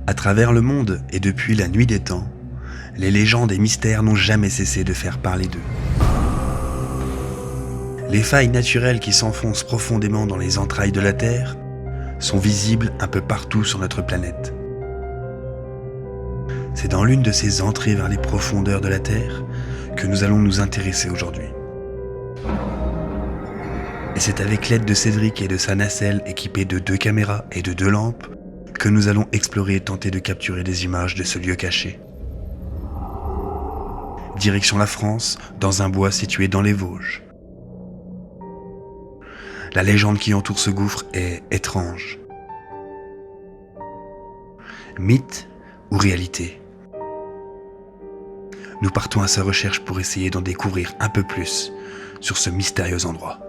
À travers le monde et depuis la nuit des temps, les légendes et mystères n'ont jamais cessé de faire parler d'eux. Les failles naturelles qui s'enfoncent profondément dans les entrailles de la Terre sont visibles un peu partout sur notre planète. C'est dans l'une de ces entrées vers les profondeurs de la Terre que nous allons nous intéresser aujourd'hui. Et c'est avec l'aide de Cédric et de sa nacelle équipée de 2 caméras et de 2 lampes que nous allons explorer et tenter de capturer des images de ce lieu caché. Direction la France, dans un bois situé dans les Vosges. La légende qui entoure ce gouffre est étrange. Mythe ou réalité? Nous partons à sa recherche pour essayer d'en découvrir un peu plus sur ce mystérieux endroit.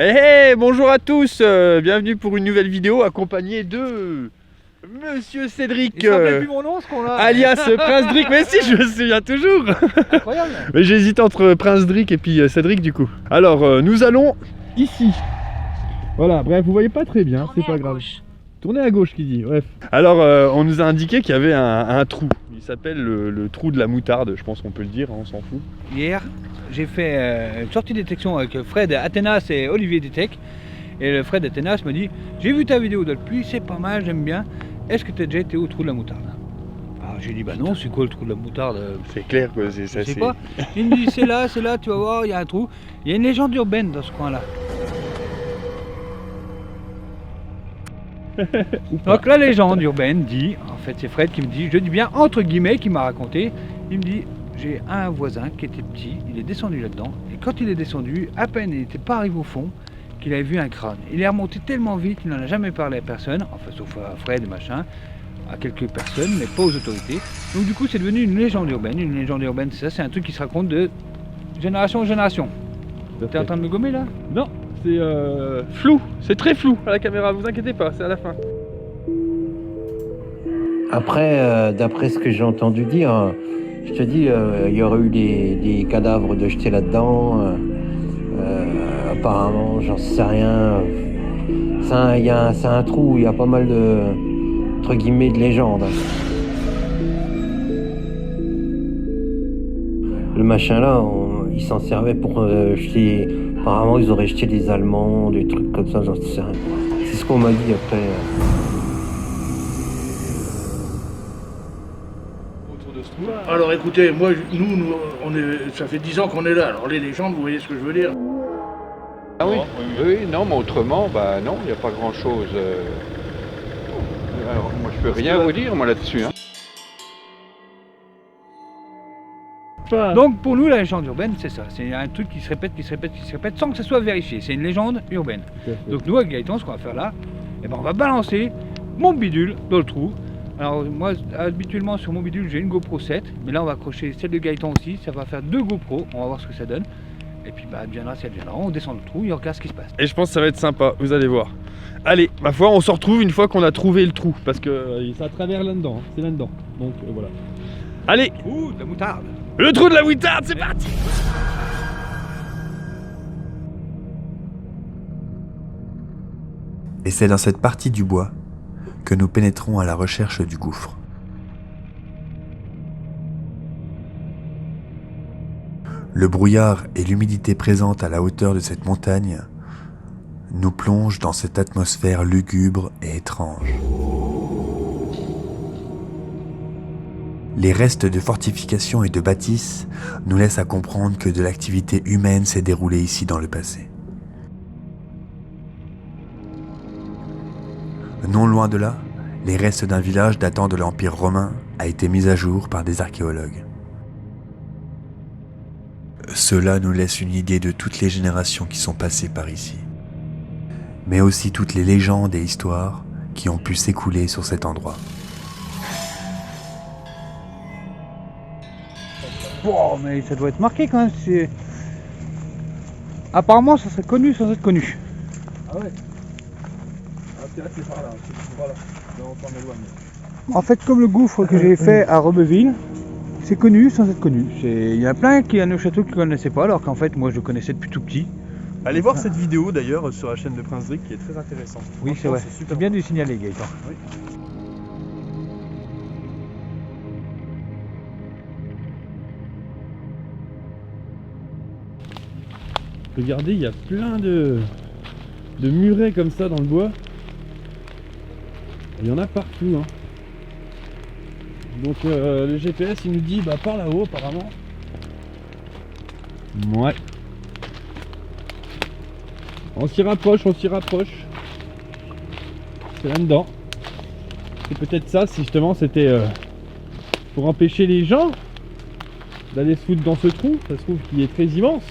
Hey, bonjour à tous, bienvenue pour une nouvelle vidéo accompagnée de Monsieur Cédric, Il s'appelait plus mon nom, ce qu'on a. alias Prince Drick, mais si, je me souviens toujours. Incroyable. Mais j'hésite entre Prince Drick et puis Cédric du coup. Alors, nous allons ici. Voilà, bref, vous voyez pas très bien, c'est pas grave. Tournez à gauche qui dit, bref. Alors, on nous a indiqué qu'il y avait un trou. Il s'appelle le trou de la moutarde, je pense qu'on peut le dire, hein, on s'en fout. Hier, j'ai fait une sortie de détection avec Fred Athénas et Olivier Détec. Et le Fred Athénas me dit: j'ai vu ta vidéo de la pluie, c'est pas mal, j'aime bien. Est-ce que tu as déjà été au trou de la moutarde? Alors j'ai dit: bah non, c'est quoi le trou de la moutarde? C'est clair que c'est ça. Je sais pas. Il me dit: c'est là, tu vas voir, il y a un trou. Il y a une légende urbaine dans ce coin-là. Donc la légende urbaine dit, en fait c'est Fred qui me dit, je dis bien entre guillemets, qui m'a raconté, il me dit: j'ai un voisin qui était petit, il est descendu là-dedans, et quand il est descendu, à peine il n'était pas arrivé au fond, qu'il avait vu un crâne. Il est remonté tellement vite qu'il n'en a jamais parlé à personne, enfin sauf à Fred et machin, à quelques personnes, mais pas aux autorités. Donc du coup c'est devenu une légende urbaine. Une légende urbaine, c'est ça, c'est un truc qui se raconte de génération en génération. T'es en train de me gommer là? Non, c'est flou, c'est très flou à la caméra, vous inquiétez pas, c'est à la fin. Après, d'après ce que j'ai entendu dire, je te dis, il y aurait eu des cadavres de jetés là-dedans. Apparemment, j'en sais rien. C'est un trou où il y a pas mal de, entre guillemets, de légendes. Le machin là, il s'en servait pour jeter. Apparemment, ils auraient jeté des Allemands, des trucs comme ça, j'en sais rien. C'est ce qu'on m'a dit après. Alors écoutez, moi, nous ça fait 10 ans qu'on est là, alors les légendes, vous voyez ce que je veux dire? Ah oui, oui, non, mais autrement, bah non, il n'y a pas grand-chose. Alors, moi, je peux rien vous dire, moi, là-dessus. Hein. Donc pour nous la légende urbaine c'est ça, c'est un truc qui se répète sans que ça soit vérifié, c'est une légende urbaine. Donc nous avec Gaëtan ce qu'on va faire là, on va balancer mon bidule dans le trou. Alors moi habituellement sur mon bidule j'ai une GoPro 7, mais là on va accrocher celle de Gaëtan aussi, ça va faire 2 GoPro, on va voir ce que ça donne. Et puis bah elle viendra si elle viendra, on descend le trou et on regarde ce qui se passe. Et je pense que ça va être sympa, vous allez voir. Allez, ma foi, on se retrouve une fois qu'on a trouvé le trou, parce que ça travers là-dedans, c'est là-dedans. Donc voilà. Allez, Ouh, de la moutarde. le trou de la moutarde, c'est parti. Et c'est dans cette partie du bois que nous pénétrons à la recherche du gouffre. Le brouillard et l'humidité présente à la hauteur de cette montagne nous plongent dans cette atmosphère lugubre et étrange. Les restes de fortifications et de bâtisses nous laissent à comprendre que de l'activité humaine s'est déroulée ici dans le passé. Non loin de là, les restes d'un village datant de l'Empire romain a été mis à jour par des archéologues. Cela nous laisse une idée de toutes les générations qui sont passées par ici, mais aussi toutes les légendes et histoires qui ont pu s'écouler sur cet endroit. Wow, mais ça doit être marqué quand même. Apparemment, ça serait connu sans être connu. Ah ouais. Ah, c'est par là, voilà. Là, on s'en éloigne. En fait, comme le gouffre que j'ai fait à Rebeville, c'est connu sans être connu. Il y a plein qui à Neuchâtel qui ne connaissaient pas, alors qu'en fait, moi, je le connaissais depuis tout petit. Allez voir cette vidéo d'ailleurs sur la chaîne de Prince Dric qui est très intéressante. Oui, c'est vrai. super. C'est bien de le signaler, Gaëtan. Oui. Regardez, il y a plein de murets comme ça dans le bois. Il y en a partout. Hein. Donc le GPS il nous dit bah par là-haut apparemment. Ouais. On s'y rapproche, on s'y rapproche. C'est là-dedans. C'est peut-être ça si justement c'était pour empêcher les gens d'aller se foutre dans ce trou. Ça se trouve qu'il est très immense.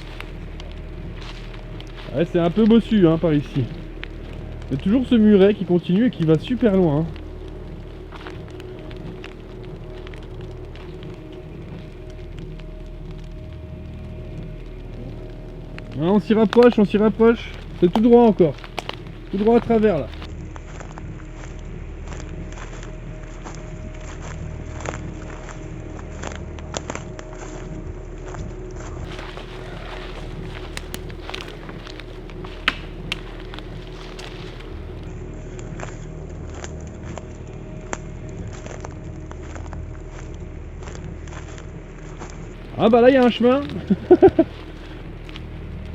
Ouais, c'est un peu bossu hein, par ici. Il y a toujours ce muret qui continue et qui va super loin. Hein. Ouais, on s'y rapproche, on s'y rapproche. C'est tout droit encore. Tout droit à travers là. Ah bah là il y a un chemin.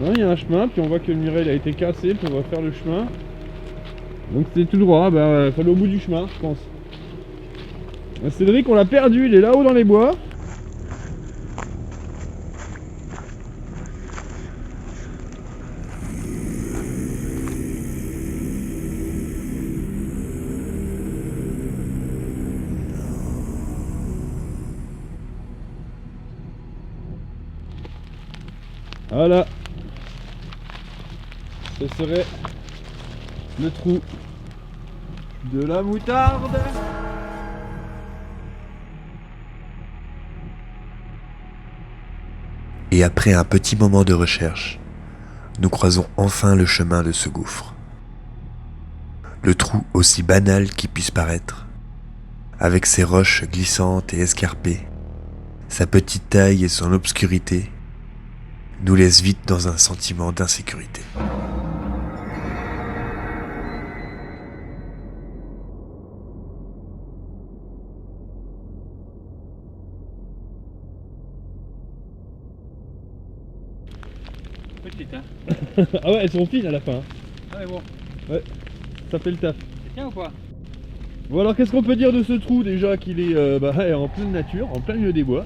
Il y a un chemin, puis on voit que le muret il a été cassé, puis on va faire le chemin. Donc c'est tout droit, bah il fallait au bout du chemin je pense. Cédric on l'a perdu, il est là-haut dans les bois. Voilà. Ce serait le trou de la moutarde. Et après un petit moment de recherche, nous croisons enfin le chemin de ce gouffre. Le trou aussi banal qu'il puisse paraître, avec ses roches glissantes et escarpées, sa petite taille et son obscurité, nous laisse vite dans un sentiment d'insécurité. Petite, hein. Ah ouais, elles sont fines à la fin. Hein. Ah mais bon. Ouais, ça fait le taf. C'est bien ou pas? Bon alors qu'est-ce qu'on peut dire de ce trou déjà qu'il est en pleine nature, en plein milieu des bois.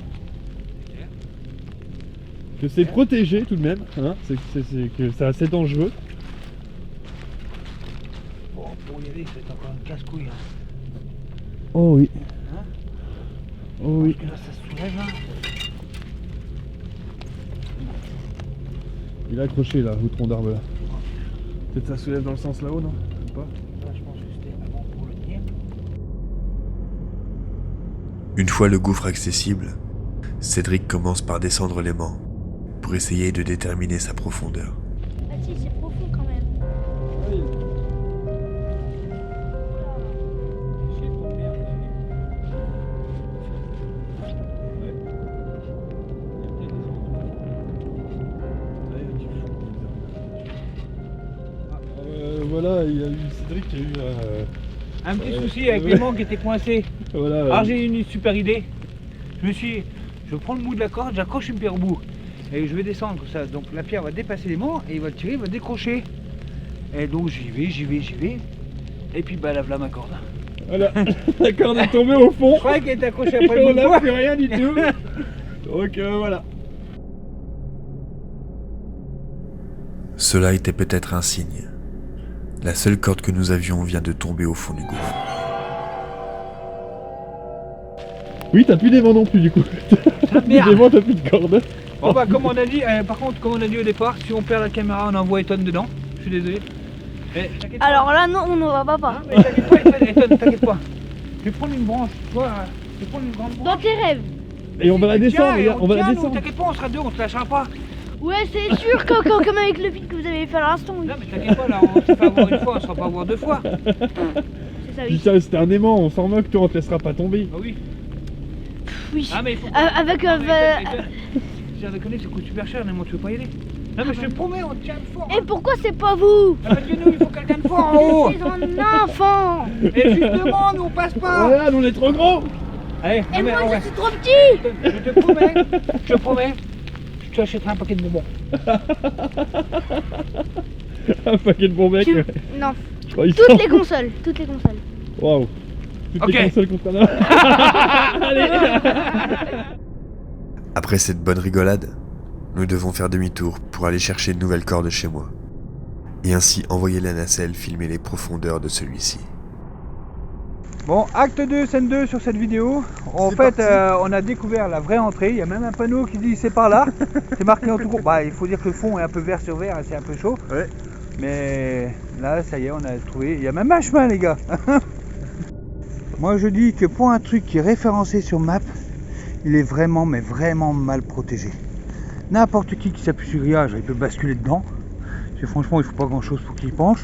Que c'est protégé tout de même, hein, que c'est assez dangereux. Bon, pour y aller, c'est encore une casse-couille. Hein. Oh oui. Hein? Oh oui. Parce que là, ça se soulève, hein. Il est accroché là, au tronc d'arbre là. Peut-être ça soulève dans le sens là-haut, non? Ou pas? Là, je pense que c'était avant pour le tenir. Une fois le gouffre accessible, Cédric commence par descendre l'aimant pour essayer de déterminer sa profondeur. Ah si, c'est profond quand même. Voilà, il y a eu Cédric qui a eu Un petit souci avec l'aimant qui était coincé. voilà. Alors j'ai eu une super idée. Je prends le bout de la corde, j'accroche une pierre au bout. Et je vais descendre comme ça. Donc la pierre va dépasser l'aimant et il va tirer, il va décrocher. Et donc j'y vais. Et puis bah là voilà ma corde. Voilà, la corde est tombée au fond. Je croyais qu'elle était accrochée Et après on le n'a bout. plus rien du tout. Donc voilà. Cela était peut-être un signe. La seule corde que nous avions vient de tomber au fond du gouffre. Oui, t'as plus d'aimant non plus du coup. T'as plus merde. d'aimant, t'as plus de corde. Bon bah comme on a dit, par contre comme on a dit au départ, si on perd la caméra on envoie Eton dedans. Je suis désolé. Eh, t'inquiète pas. Alors là, non, on ne va pas. Non, mais t'inquiète pas, Eton, t'inquiète pas. Je vais prendre une branche, tu vois, je vais prendre une grande branche. Dans tes rêves. Et on va la Tiens, descendre, et regarde, on va la tient, nous, descendre. T'inquiète pas, on sera deux, on te lâchera pas. Ouais, c'est sûr, comme avec le film que vous avez fait à l'instant. Oui. Non mais t'inquiète pas, là, on s'est fait avoir une fois, on sera pas avoir 2 fois. C'est ça, Puis oui. ça, c'était un aimant, on s'en moque, toi, on te laissera pas tomber. Ah oui. Oui. Ah mais il faut Avec non, j'ai déconné, ça coûte super cher, mais tu veux pas y aller. Non mais je te promets, on tient fort. Et pourquoi c'est pas vous? Parce que nous, il faut quelqu'un de fort en haut. Je suis un enfant. Et justement, nous on passe pas. Voilà, nous on est trop gros. Allez, Et non, mais moi, on je va. suis trop petit. Je te promets, je te promets, je t'achèterai un paquet de bonbons. Un paquet de bons mecs. Tu- Non. Oh, ils Toutes sont- les consoles. Toutes les consoles. Waouh. Toutes Ok. les consoles contre un homme. Après cette bonne rigolade, nous devons faire demi-tour pour aller chercher une nouvelle corde chez moi, et ainsi envoyer la nacelle filmer les profondeurs de celui-ci. Bon, acte 2, scène 2 sur cette vidéo. En fait, on a découvert la vraie entrée. Il y a même un panneau qui dit c'est par là. C'est marqué en tout court. Bah, il faut dire que le fond est un peu vert sur vert, c'est un peu chaud. Ouais. Mais là, ça y est, on a trouvé. Il y a même un chemin, les gars. Moi, je dis que pour un truc qui est référencé sur map, il est vraiment, mais vraiment mal protégé. N'importe qui s'appuie sur le grillage, il peut basculer dedans. Parce que franchement, il faut pas grand chose pour qu'il penche.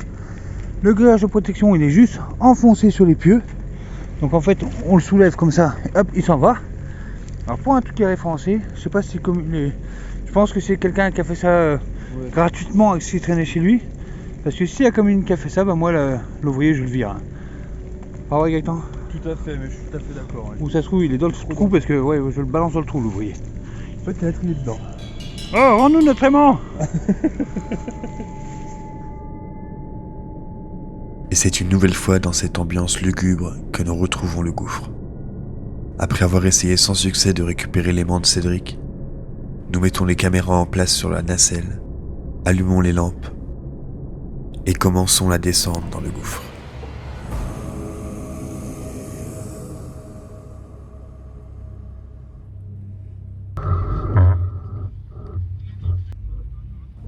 Le grillage de protection, il est juste enfoncé sur les pieux. Donc en fait, on le soulève comme ça, et hop, il s'en va. Alors pour un truc qui est référencé, je sais pas si c'est comme je pense que c'est quelqu'un qui a fait ça gratuitement avec ce qui traînait chez lui. Parce que s'il y a comme une qui a fait ça, bah moi l'ouvrier je le vire. Pas vrai Gaëtan? Tout à fait, mais je suis tout à fait d'accord. Ouais. Où ça se trouve, il est dans le trou parce que ouais, je le balance dans le trou l'ouvrier. Peut-être il est dedans. Oh, rends-nous notre aimant. Et c'est une nouvelle fois dans cette ambiance lugubre que nous retrouvons le gouffre. Après avoir essayé sans succès de récupérer l'aimant de Cédric, nous mettons les caméras en place sur la nacelle, allumons les lampes et commençons la descente dans le gouffre.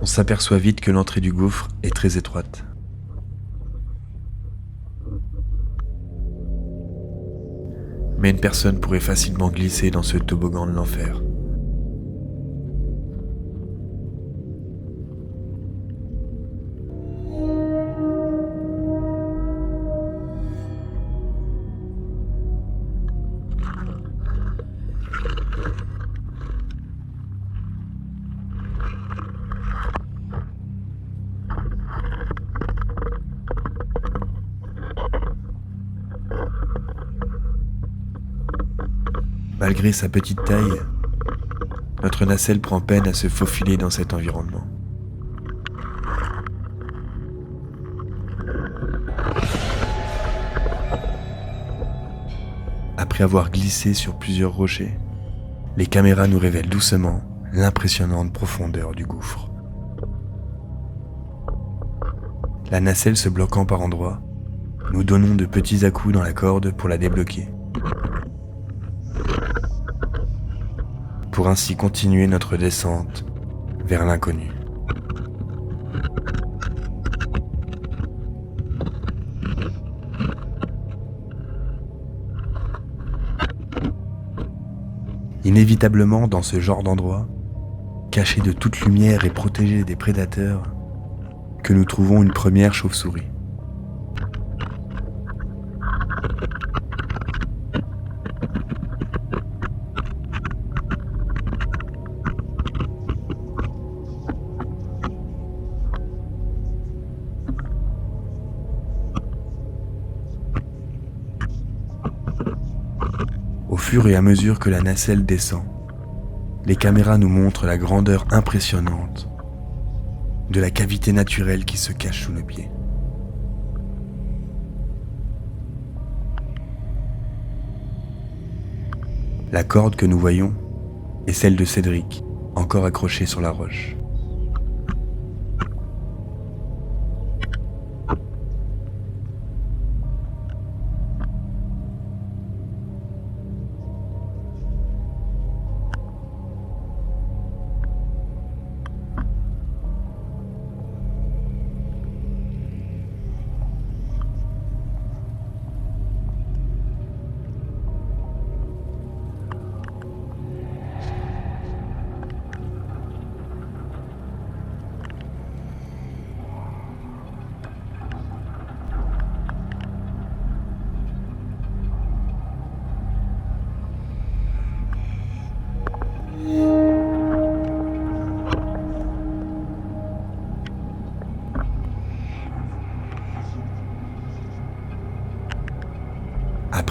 On s'aperçoit vite que l'entrée du gouffre est très étroite. Mais une personne pourrait facilement glisser dans ce toboggan de l'enfer. Malgré sa petite taille, notre nacelle prend peine à se faufiler dans cet environnement. Après avoir glissé sur plusieurs rochers, les caméras nous révèlent doucement l'impressionnante profondeur du gouffre. La nacelle se bloquant par endroits, nous donnons de petits à-coups dans la corde pour la débloquer. Pour ainsi continuer notre descente vers l'inconnu. Inévitablement, dans ce genre d'endroit, caché de toute lumière et protégé des prédateurs, que nous trouvons une première chauve-souris. Au fur et à mesure que la nacelle descend, les caméras nous montrent la grandeur impressionnante de la cavité naturelle qui se cache sous nos pieds. La corde que nous voyons est celle de Cédric, encore accrochée sur la roche.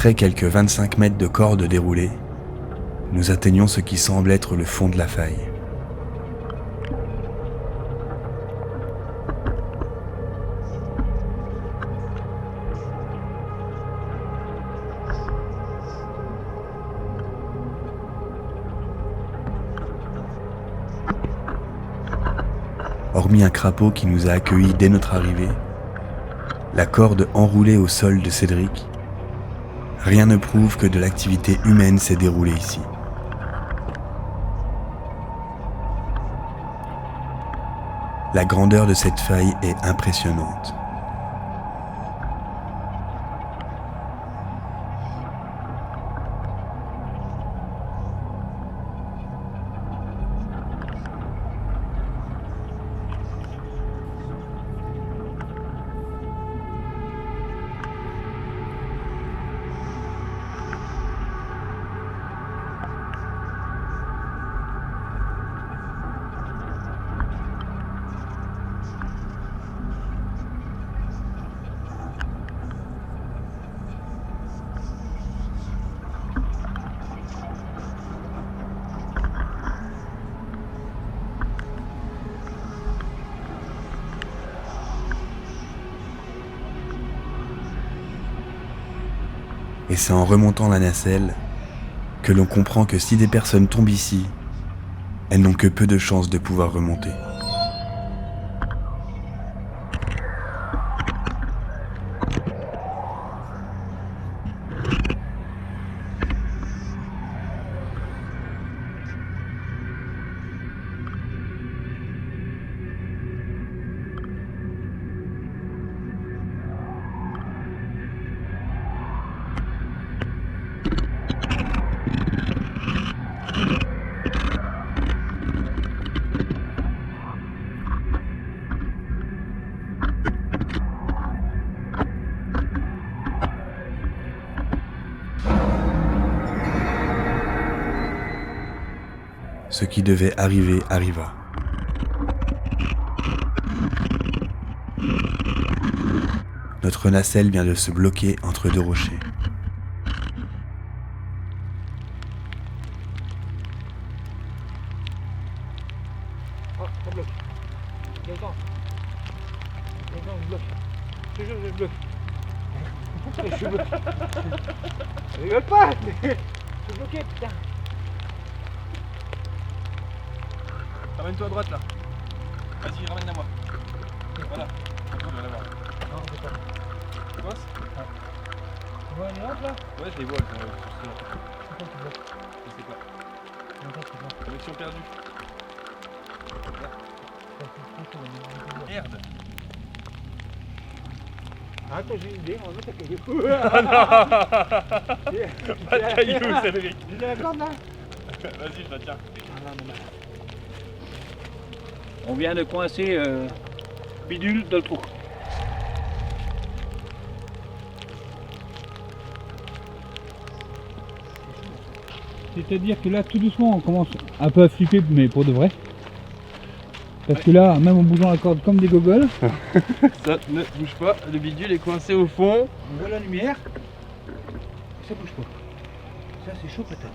Après quelques 25 mètres de corde déroulée, nous atteignons ce qui semble être le fond de la faille. Hormis un crapaud qui nous a accueillis dès notre arrivée, la corde enroulée au sol de Cédric, rien ne prouve que de l'activité humaine s'est déroulée ici. La grandeur de cette faille est impressionnante. Et c'est en remontant la nacelle que l'on comprend que si des personnes tombent ici, elles n'ont que peu de chances de pouvoir remonter. Ce qui devait arriver arriva. Notre nacelle vient de se bloquer entre deux rochers. Oh, ça bloque. Gaëtan. Gaëtan, je bloque. Je te jure, je bloque. Je bloque. Je rigole pas. Je suis bloqué, putain. Ramène-toi à droite là. Vas-y, ramène-la moi. Voilà. On va la voir. Non, c'est pas. Tu penses? Tu vois une rampe là? Ouais, je les vois. C'est quoi qui bloque? Je sais pas. Attends, c'est pas. Connexion perdue. Merde. Attends, j'ai une idée, on va mettre un caillou. Pas de caillou, Cédric. J'ai la corde là. Vas-y, je la tiens. On vient de coincer Bidule dans le trou. C'est-à-dire que là, tout doucement, on commence un peu à flipper, mais pour de vrai. Parce que là, même en bougeant la corde comme des gogoles, Ça ne bouge pas, le bidule est coincé au fond. on voit la lumière, et ça bouge pas. Ça, c'est chaud patate.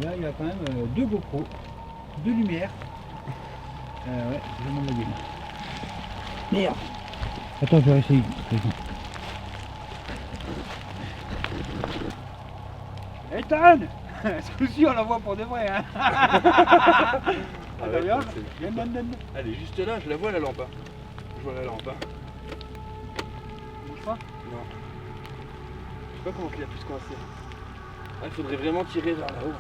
Et là, il y a quand même deux GoPros, deux lumières. Ouais, je demande la gueule. Merde. Attends, je vais essayer. Ethan, ce coup-ci, on la voit pour de vrai. Hein. ouais, Regarde. c'est- Elle est juste là, je la vois la lampe. Je vois la lampe. Bouge pas. Non. Je sais pas comment il a pu se coincer. Ah, il faudrait vraiment tirer vers là-haut.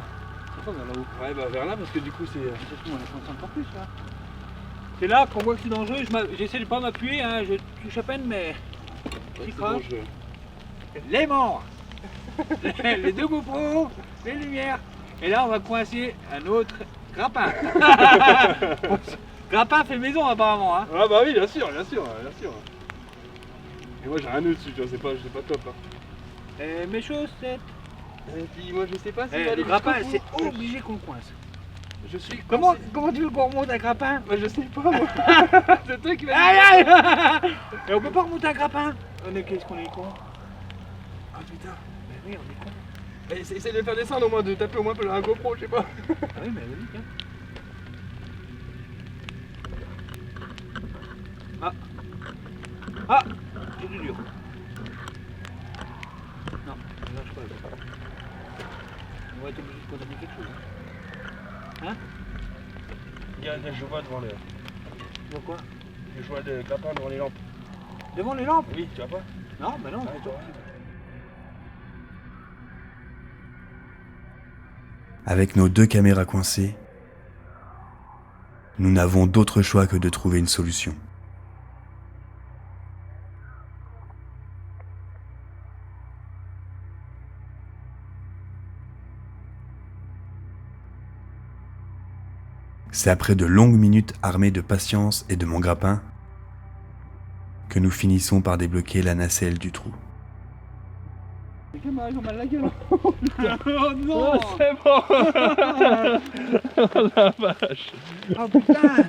C'est pas vers là-haut. Ouais, bah vers là parce que du coup c'est. C'est tout, on la coince encore plus là. C'est là qu'on voit que c'est dangereux. J'essaie de pas m'appuyer, hein. Je touche à peine, mais. Ouais, Qui c'est crache. dangereux. Les morts. Les deux GoPros, les lumières. Et là, on va coincer un autre grappin. Grappin fait maison apparemment. Hein. Ah bah oui, bien sûr, bien sûr, bien sûr. Et moi j'ai un nœud dessus, tu vois, c'est pas top. Hein. Mes chaussettes. Et puis moi je sais pas si Le grappin, c'est obligé qu'on le coince. Je suis Comment tu veux qu'on remonte un grappin? Bah je sais pas moi. C'est toi qui vas Aïe aïe. Et on peut pas remonter un grappin. Qu'est-ce qu'on est con. putain. Mais oui, on est con. Essaye de le faire descendre au moins, de taper au moins un GoPro, je sais pas. Ah oui, mais vas-y, tiens. Ah, c'est du dur. Non, lâche pas. On va être obligé de continuer quelque chose. Hein? Il y a des joies devant le. Pourquoi? Des joies de clapin devant les lampes. Devant les lampes? Oui, tu vois pas? Non, mais non, Ah, c'est toi. Avec nos 2 caméras coincées, nous n'avons d'autre choix que de trouver une solution. C'est après de longues minutes armées de patience et de mon grappin que nous finissons par débloquer la nacelle du trou. Les caméras, ils ont mal la gueule. Oh non! Oh, c'est bon. Oh la vache. Oh putain!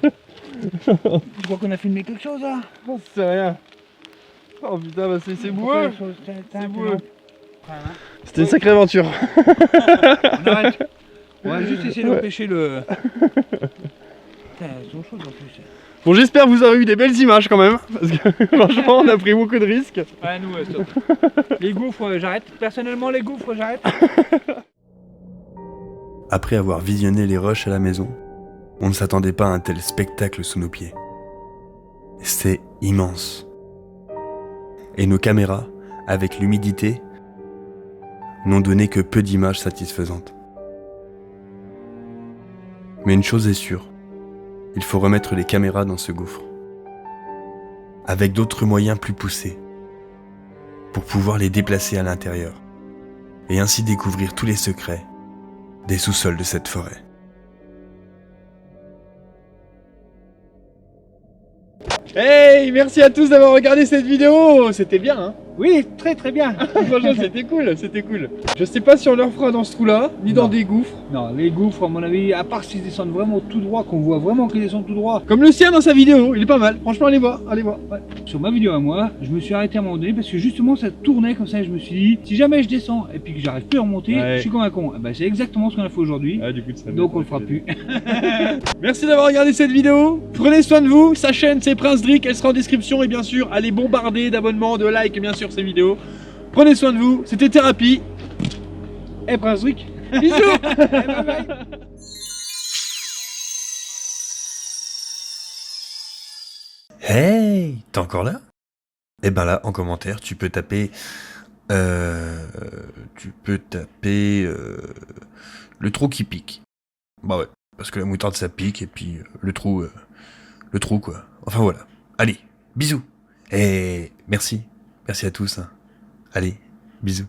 Je crois qu'on a filmé quelque chose là. Oh, c'est rien. Oh putain, bah c'est boueux. C'est boueux. C'était une sacrée aventure. On arrête. On va juste essayer d'empêcher le... Putain, elles sont chaudes en plus. Bon, j'espère que vous aurez eu des belles images quand même, parce que franchement, on a pris beaucoup de risques. Ouais, nous, stop. Les gouffres, j'arrête. Personnellement, les gouffres, j'arrête. Après avoir visionné les roches à la maison, on ne s'attendait pas à un tel spectacle sous nos pieds. C'est immense. Et nos caméras, avec l'humidité, n'ont donné que peu d'images satisfaisantes. Mais une chose est sûre, il faut remettre les caméras dans ce gouffre, avec d'autres moyens plus poussés, pour pouvoir les déplacer à l'intérieur, et ainsi découvrir tous les secrets des sous-sols de cette forêt. Hey, merci à tous d'avoir regardé cette vidéo. C'était bien, hein. Oui, très très bien. Franchement, c'était cool, c'était cool. Je sais pas si on leur fera dans ce trou-là, ni dans Non. des gouffres. Non, les gouffres, à mon avis, à part s'ils descendent vraiment tout droit, qu'on voit vraiment qu'ils descendent tout droit. Comme le sien dans sa vidéo, il est pas mal. Franchement, allez voir, allez voir. Ouais. Sur ma vidéo à moi, je me suis arrêté à un moment donné parce que justement ça tournait comme ça et je me suis dit, si jamais je descends et puis que j'arrive plus à remonter, Ouais. je suis comme un con. Eh ben, c'est exactement ce qu'on a fait aujourd'hui. Ah, du coup, ça Donc on le fera plus. Merci d'avoir regardé cette vidéo. Prenez soin de vous. Sa chaîne, c'est Prince Drick. Elle sera en description. Et bien sûr, allez bombarder d'abonnements, de likes, bien sûr, ces vidéos. Prenez soin de vous. C'était Thérapie. Et Prince Drick. Bisous. Bye bye. Hey, t'es encore là? Eh ben là, en commentaire, tu peux taper... le trou qui pique. Bah ouais, parce que la moutarde ça pique, et puis le trou quoi. Enfin voilà. Allez, bisous. Et merci. Merci à tous. Hein. Allez, bisous.